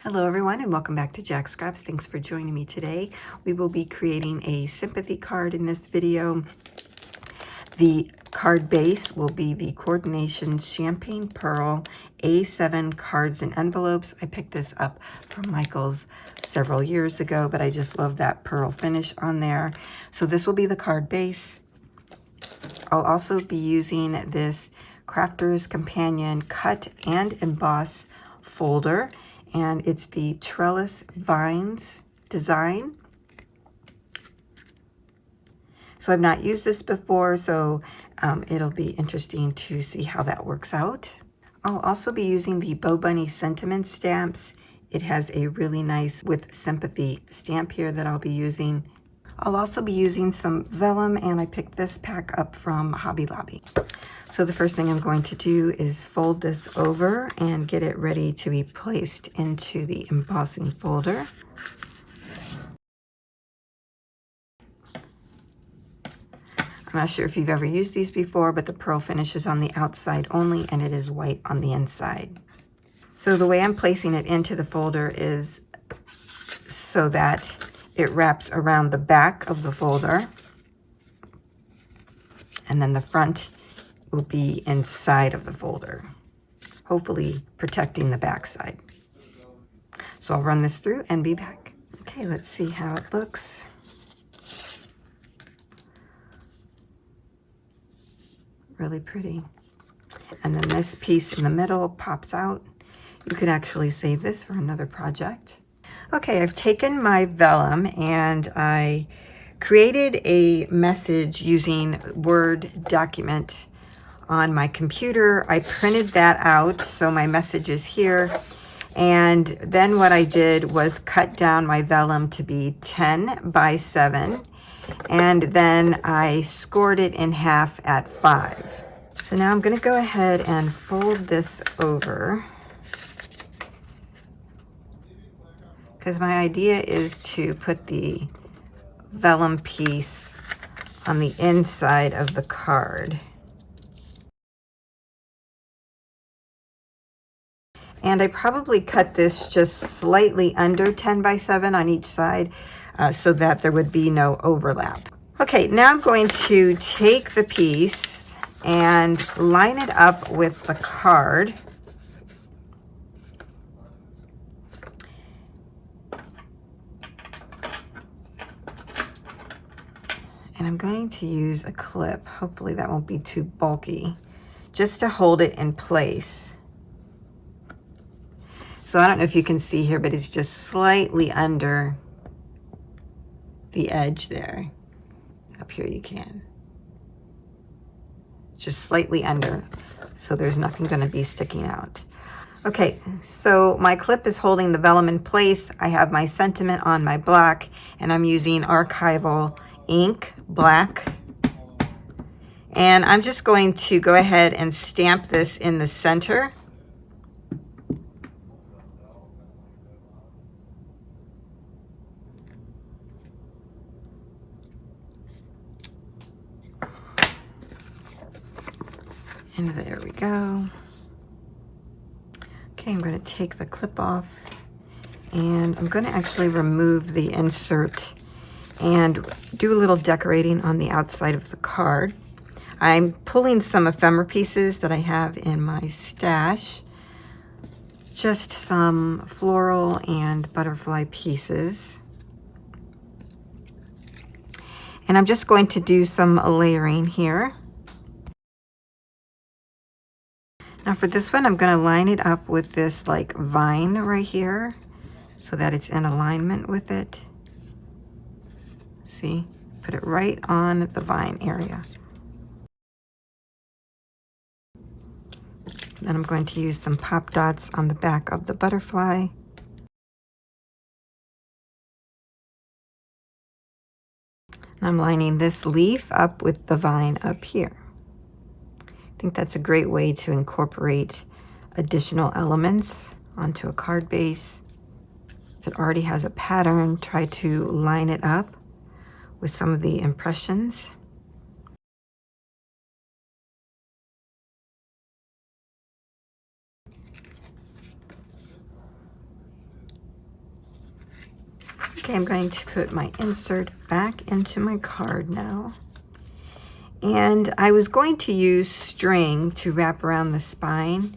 Hello everyone and welcome back to Jacqs. Thanks for joining me today. We will be creating a sympathy card in this video. The card base will be the Coordination Champagne Pearl A7 cards and envelopes. I picked this up from Michael's several years ago, but I just love that pearl finish on there. So this will be the card base. I'll also be using this Crafter's Companion Cut and Emboss folder, and it's the Trellis Vines design. So I've not used this before, so it'll be interesting to see how that works out. I'll also be using the Bow Bunny Sentiment stamps. It has a really nice with sympathy stamp here that I'll be using. I'll also be using some vellum, and I picked this pack up from Hobby Lobby. So the first thing I'm going to do is fold this over and get it ready to be placed into the embossing folder. I'm not sure if you've ever used these before, but the pearl finish is on the outside only and it is white on the inside. So the way I'm placing it into the folder is so that it wraps around the back of the folder, and then the front will be inside of the folder, hopefully protecting the back side. So I'll run this through and be back. Okay, let's see how it looks. Really pretty. And then this piece in the middle pops out. You can actually save this for another project. Okay, I've taken my vellum and I created a message using Word document on my computer. I printed that out, so my message is here. And then what I did was cut down my vellum to be 10 by 7. And then I scored it in half at 5. So now I'm going to go ahead and fold this over, because my idea is to put the vellum piece on the inside of the card. And I probably cut this just slightly under 10 by 7 on each side so that there would be no overlap. Okay, now I'm going to take the piece and line it up with the card. And I'm going to use a clip. Hopefully that won't be too bulky, just to hold it in place. So I don't know if you can see here, but it's just slightly under the edge there. Up here you can. Just slightly under, so there's nothing going to be sticking out. Okay, so my clip is holding the vellum in place. I have my sentiment on my black, and I'm using archival ink, black. And I'm just going to go ahead and stamp this in the center. And there we go. Okay, I'm going to take the clip off, and I'm going to actually remove the insert and do a little decorating on the outside of the card. I'm pulling some ephemera pieces that I have in my stash, just some floral and butterfly pieces. And I'm just going to do some layering here. Now for this one, I'm going to line it up with this like vine right here so that it's in alignment with it. See, put it right on the vine area. Then I'm going to use some pop dots on the back of the butterfly. And I'm lining this leaf up with the vine up here. I think that's a great way to incorporate additional elements onto a card base. If it already has a pattern, try to line it up with some of the impressions. Okay, I'm going to put my insert back into my card now. And I was going to use string to wrap around the spine,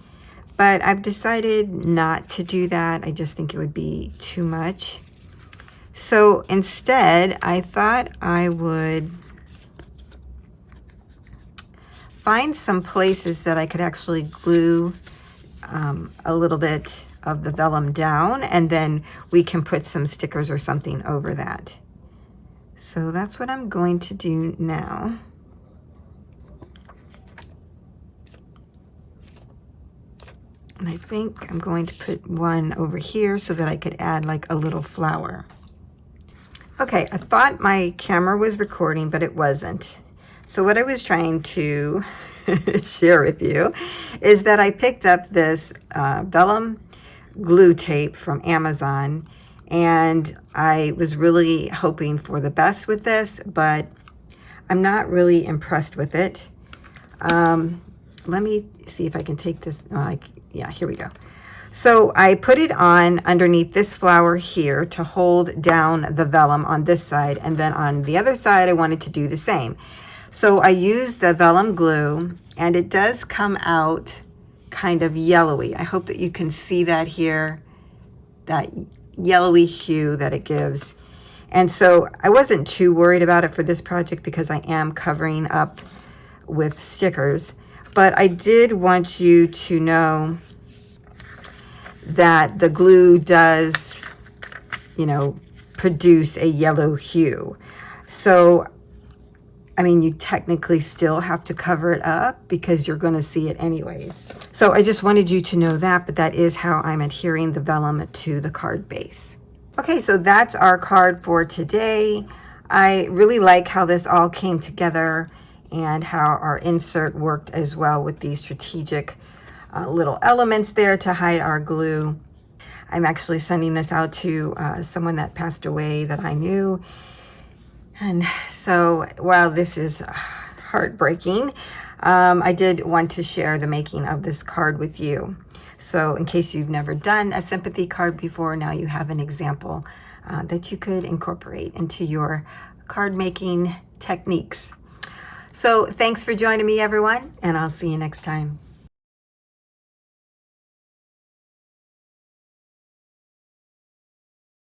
but I've decided not to do that. I just think it would be too much. So instead, I thought I would find some places that I could actually glue a little bit of the vellum down, and then we can put some stickers or something over that. So that's what I'm going to do now. And I think I'm going to put one over here so that I could add like a little flower. Okay, I thought my camera was recording, but it wasn't. So what I was trying to share with you is that I picked up this vellum glue tape from Amazon, and I was really hoping for the best with this, but I'm not really impressed with it. Let me see if I can take this. Yeah, here we go. So I put it on underneath this flower here to hold down the vellum on this side, and then on the other side I wanted to do the same. So I used the vellum glue, and it does come out kind of yellowy. I hope that you can see that here, that yellowy hue that it gives. And so I wasn't too worried about it for this project because I am covering up with stickers. But I did want you to know that the glue does, you know, produce a yellow hue. So, I mean, you technically still have to cover it up because you're going to see it anyways. So I just wanted you to know that, but that is how I'm adhering the vellum to the card base. Okay, so that's our card for today. I really like how this all came together and how our insert worked as well with these strategic little elements there to hide our glue. I'm actually sending this out to someone that passed away that I knew. And so while this is heartbreaking, I did want to share the making of this card with you. So in case you've never done a sympathy card before, now you have an example that you could incorporate into your card making techniques. So thanks for joining me, everyone, and I'll see you next time.